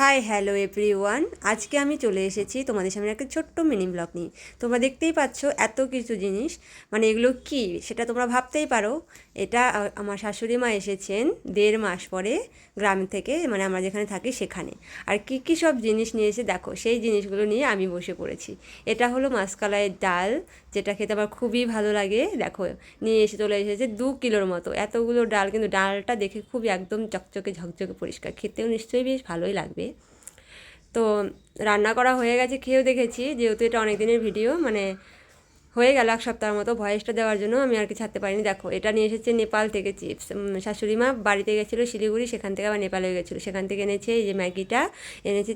Hi hello everyone, আজকে আমি চলে এসেছি তোমাদের সামনে একটা ছোট্ট মিনি ব্লগ নিয়ে। তোমরা দেখতেই পাচ্ছ এত কিছু জিনিস, মানে এগুলো কি সেটা তোমরা ভাবতেই পারো। এটা আমার শাশুড়ি মা এসেছেন 1.5 মাস পরে গ্রাম থেকে, মানে আমরা যেখানে থাকি সেখানে। আর কি কি সব জিনিস নিয়ে এসে দেখো, সেই জিনিসগুলো নিয়ে আমি বসে পড়েছি। এটা হলো মাসকলাইয়ের ডাল, যেটা খেতে আমার খুবই ভালো লাগে। দেখো নিয়ে এসে চলে এসেছে 2 কিলোর মতো, এতগুলো ডাল, কিন্তু ডালটা দেখে খুবই একদম চকচকে ঝকঝকে পরিষ্কার, খেতেও নিশ্চয়ই বেশ ভালোই লাগবে। তো রান্না করা হয়ে গেছে, খেয়েও দেখেছি, যেহেতু এটা অনেক দিনের ভিডিও, মানে হয়ে গেল 1 সপ্তাহের মতো। ভয়েসটা দেওয়ার জন্য আমি আর কি ছাড়তে পারিনি। দেখো এটা নিয়ে এসেছে নেপাল থেকে চিপস। শাশুড়ি মা বাড়িতে গেছিলো শিলিগুড়ি, সেখান থেকে আবার নেপালে গেছিলো, সেখান থেকে এনেছে এই যে ম্যাগিটা, এনেছে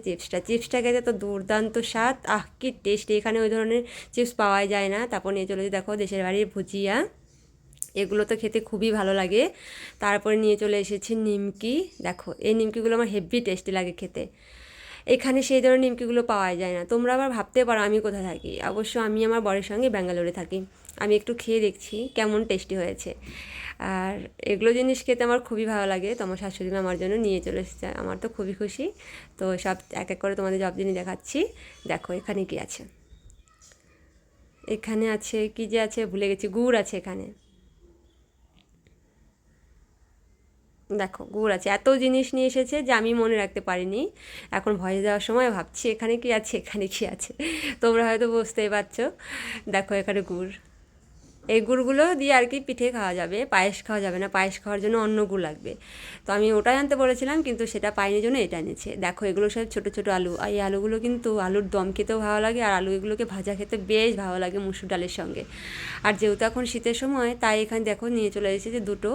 চিপসটা খেতে তো দুর্দান্ত স্বাদ, কি টেস্টি। এখানে ওই ধরনের চিপস পাওয়াই যায় না। তারপর নিয়ে চলেছে দেখো দেশের বাড়ির ভুজিয়া, এগুলো তো খেতে খুবই ভালো লাগে। তারপরে নিয়ে চলে এসেছে নিমকি। দেখো এই নিমকিগুলো আমার হেভি টেস্টি লাগে খেতে। এখানে সেই ধরনের নিমকিগুলো পাওয়া যায় না। তোমরা আবার ভাবতে পারো আমি কোথায় থাকি। অবশ্য আমি আমার বরের সঙ্গে ব্যাঙ্গালোরে থাকি। আমি একটু খেয়ে দেখছি কেমন টেস্টি হয়েছে। আর এগুলো জিনিস খেতে আমার খুবই ভালো লাগে। তো আমার শাশুড়ি মা আমার জন্য নিয়ে চলে এসেছে, আমার তো খুবই খুশি। তো সব এক এক করে তোমাদের সব জিনিস দেখাচ্ছি। দেখো এখানে কি আছে, এখানে আছে কি যে আছে ভুলে গেছি, গুড় আছে এখানে। দেখো গুড় আছে, এত জিনিস নিয়ে এসেছে যে আমি মনে রাখতে পারিনি। এখন ভয়েস দেওয়ার সময় ভাবছি এখানে কি আছে, এখানে কি আছে। তোমরা হয়তো বুঝতেই পারছো। দেখো এখানে গুড়, এই গুড়গুলো দিয়ে আর কি পিঠে খাওয়া যাবে, পায়েস খাওয়া যাবে না, পায়েস খাওয়ার জন্য অন্য গুড় লাগবে। তো আমি ওটাই আনতে বলেছিলাম, কিন্তু সেটা পাইনি জন্য এটা এনেছে। দেখো এগুলো সব ছোটো ছোটো আলু, আর এই আলুগুলো কিন্তু আলুর দম খেতেও ভালো লাগে, আর আলু এগুলোকে ভাজা খেতে বেশ ভালো লাগে মুসুর ডালের সঙ্গে। আর যেহেতু এখন শীতের সময়, তাই এখানে দেখো নিয়ে চলে এসেছে দুটো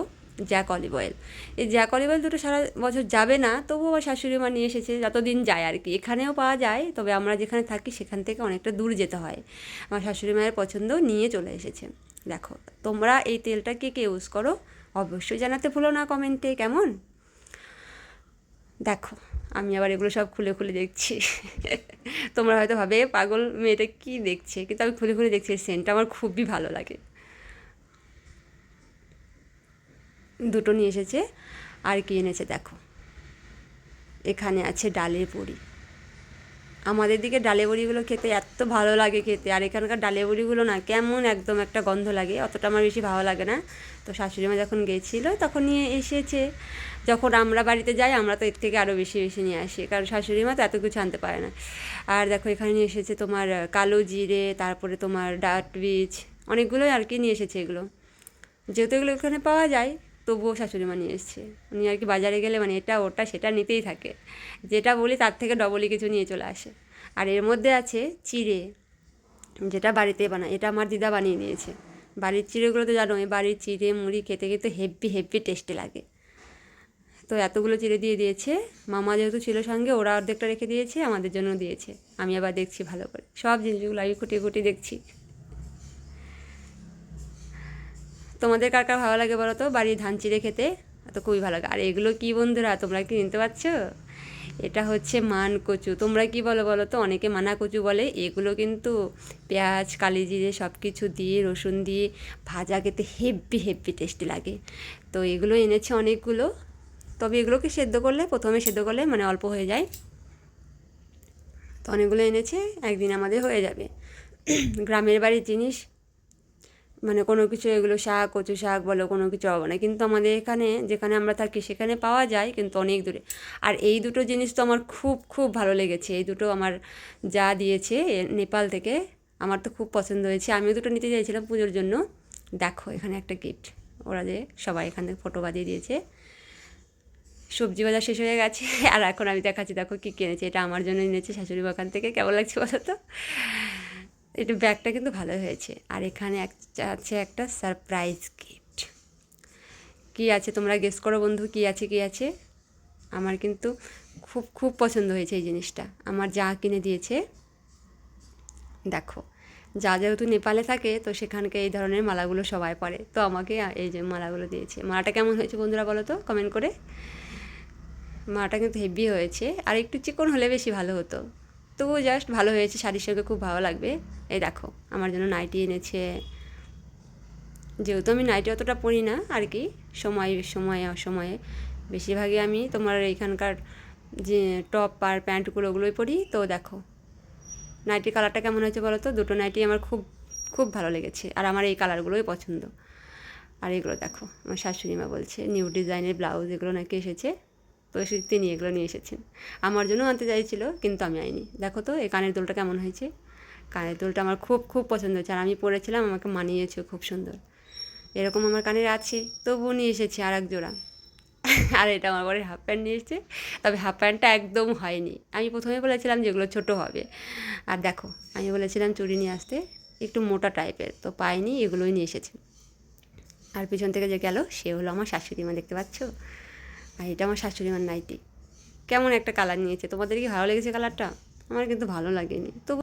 জ্যাক অলিভ অয়েল। এই জ্যাক অলিভ অয়েল দুটো সারা বছর যাবে না, তবুও আমার শাশুড়ি মা নিয়ে এসেছে, যতদিন যায় আর কি। এখানেও পাওয়া যায়, তবে আমরা যেখানে থাকি সেখান থেকে অনেকটা দূর যেতে হয়। আমার শাশুড়ি মায়ের পছন্দ, নিয়ে চলে এসেছে। দেখো তোমরা এই তেলটা কে কে ইউজ করো অবশ্যই জানাতে ভুলো না কমেন্টে, কেমন। দেখো আমি আবার এগুলো সব খুলে খুলে দেখছি। তোমরা হয়তো ভাবে পাগল মেয়েটা কী দেখছে, কিন্তু আমি খুলে খুলে দেখছি। সেন্টটা আমার খুবই ভালো লাগে। দুটো নিয়ে এসেছে। আর কি এনেছে দেখো, এখানে আছে ডালের বড়ি। আমাদের দিকে ডালে বড়িগুলো খেতে এত ভালো লাগে খেতে, আর এখানকার ডালে বড়িগুলো না কেমন একদম একটা গন্ধ লাগে, অতটা আমার বেশি ভালো লাগে না। তো শাশুড়ি মা যখন গেছিলো তখন নিয়ে এসেছে। যখন আমরা বাড়িতে যাই আমরা তো এর থেকে আরও বেশি বেশি নিয়ে আসি, কারণ শাশুড়ি মা তো এত কিছু আনতে পারে না। আর দেখো এখানে নিয়ে এসেছে তোমার কালো জিরে, তারপরে তোমার ডাট বীজ, অনেকগুলোই আর কি নিয়ে এসেছে এগুলো। যেহেতু এগুলো এখানে পাওয়া যায়, তবুও শাশুড়ি মা নিয়ে এসছে। উনি আর কি বাজারে গেলে মানে এটা ওটা সেটা নিতেই থাকে, যেটা বলি তার থেকে ডবলই কিছু নিয়ে চলে আসে। আর এর মধ্যে আছে চিড়ে, যেটা বাড়িতে বানায়, এটা আমার দিদা বানিয়ে দিয়েছে। বাড়ির চিড়েগুলো তো জানোই, বাড়ির চিড়ে মুড়ি খেতে খেতে হেভি হেভি টেস্টি লাগে। তো এতগুলো চিড়ে দিয়ে দিয়েছে। মামা যেহেতু ছিল সঙ্গে, ওরা অর্ধেকটা রেখে দিয়েছে, আমাদের জন্য দিয়েছে। আমি আবার দেখছি ভালো করে সব জিনিসগুলো, আমি খুঁটিয়ে খুঁটিয়ে দেখছি। তোমাদের কার কার ভালো লাগে বলো তো বাড়ির ধান চিড়ে খেতে, তো খুবই ভালো লাগে। আর এগুলো কি বন্ধুরা, তোমরা কি নিতে পারছো? এটা হচ্ছে মান কচু, তোমরা কি বলো বলো তো, অনেকে মানা কচু বলে। এগুলো কিন্তু পেঁয়াজ কালি জিরে সব কিছু দিয়ে রসুন দিয়ে ভাজা খেতে হেভি হেভি টেস্টি লাগে। তো এগুলো এনেছে অনেকগুলো। তবে এগুলোকে সেদ্ধ করলে, প্রথমে সেদ্ধ করলে মানে অল্প হয়ে যায়। তো অনেকগুলো এনেছে, একদিন আমাদের হয়ে যাবে। গ্রামের বাড়ির জিনিস, মানে কোনো কিছু এগুলো শাক কচু শাক বলো কোনো কিছু হবে না, কিন্তু আমাদের এখানে যেখানে আমরা থাকি সেখানে পাওয়া যায়, কিন্তু অনেক দূরে। আর এই দুটো জিনিস তো আমার খুব খুব ভালো লেগেছে। এই দুটো আমার যা দিয়েছে নেপাল থেকে, আমার তো খুব পছন্দ হয়েছে। আমিও দুটো নিতে চাইছিলাম পুজোর জন্য। দেখো এখানে একটা গিফট, ওরা যে সবাই এখান থেকে ফটো বাঁধিয়ে দিয়েছে। সবজি বাজার শেষ হয়ে গেছে, আর এখন আমি দেখাচ্ছি দেখো কী কিনেছে। এটা আমার জন্য এনেছে শাশুড়ি বাগান থেকে, কেমন লাগছে বলো তো। এটা ব্যাগটা কিন্তু ভালো হয়েছে। আর এখানে আছে একটা সারপ্রাইজ গিফট। কী আছে তোমরা গেস করো বন্ধু, কী আছে কী আছে। আমার কিন্তু খুব খুব পছন্দ হয়েছে এই জিনিসটা, আমার যা কিনে দিয়েছে। দেখো যা যেহেতু নেপালে থাকে, তো সেখানকে এই ধরনের মালাগুলো সবাই পরে, তো আমাকে এই যে মালাগুলো দিয়েছে। মালাটা কেমন হয়েছে বন্ধুরা বলো তো কমেন্ট করে। মালাটা কিন্তু হেভি হয়েছে, আর একটু চিকন হলে বেশি ভালো হতো। তবুও জাস্ট ভালো হয়েছে, শাড়ির সঙ্গে খুব ভালো লাগবে। এই দেখো আমার জন্য নাইটি এনেছে। যেহেতু আমি নাইটি অতটা পরি না আর কি, সময়ে অসময়ে বেশিরভাগই আমি তোমার এইখানকার যে টপ আর প্যান্টগুলো ওগুলোই পরি। তো দেখো নাইটির কালারটা কেমন হয়েছে বলো তো। দুটো নাইটি আমার খুব খুব ভালো লেগেছে, আর আমার এই কালারগুলোই পছন্দ। আর এগুলো দেখো আমার শাশুড়ি মা বলছে নিউ ডিজাইনের ব্লাউজ এগুলো নাকি এসেছে, তো তিনি এগুলো নিয়ে এসেছেন। আমার জন্য আনতে চাইছিল কিন্তু আমি আইনি। দেখো তো এই কানের দুলটা কেমন হয়েছে। কানের দুলটা আমার খুব খুব পছন্দ হয়েছে, আর আমি পরেছিলাম, আমাকে মানিয়েছে খুব সুন্দর। এরকম আমার কানের আছে, তবুও নিয়ে এসেছি আর এক জোড়া। আর এটা আমার বরের হাফ প্যান্ট নিয়ে এসেছে, তবে হাফ প্যান্টটা একদম হয়নি। আমি প্রথমে বলেছিলাম যেগুলো ছোটো হবে। আর দেখো আমি বলেছিলাম চুড়ি নিয়ে আসতে একটু মোটা টাইপের, তো পাইনি, এগুলোই নিয়ে এসেছে। আর পিছন থেকে যে গেল সে হলো আমার শাশুড়ি মা, দেখতে পাচ্ছ। আর এটা আমার শাশুড়ি মার নাইটি। কেমন একটা কালার নিয়েছে, তোমাদের কি ভালো লেগেছে কালারটা? আমার কিন্তু ভালো লাগেনি। তো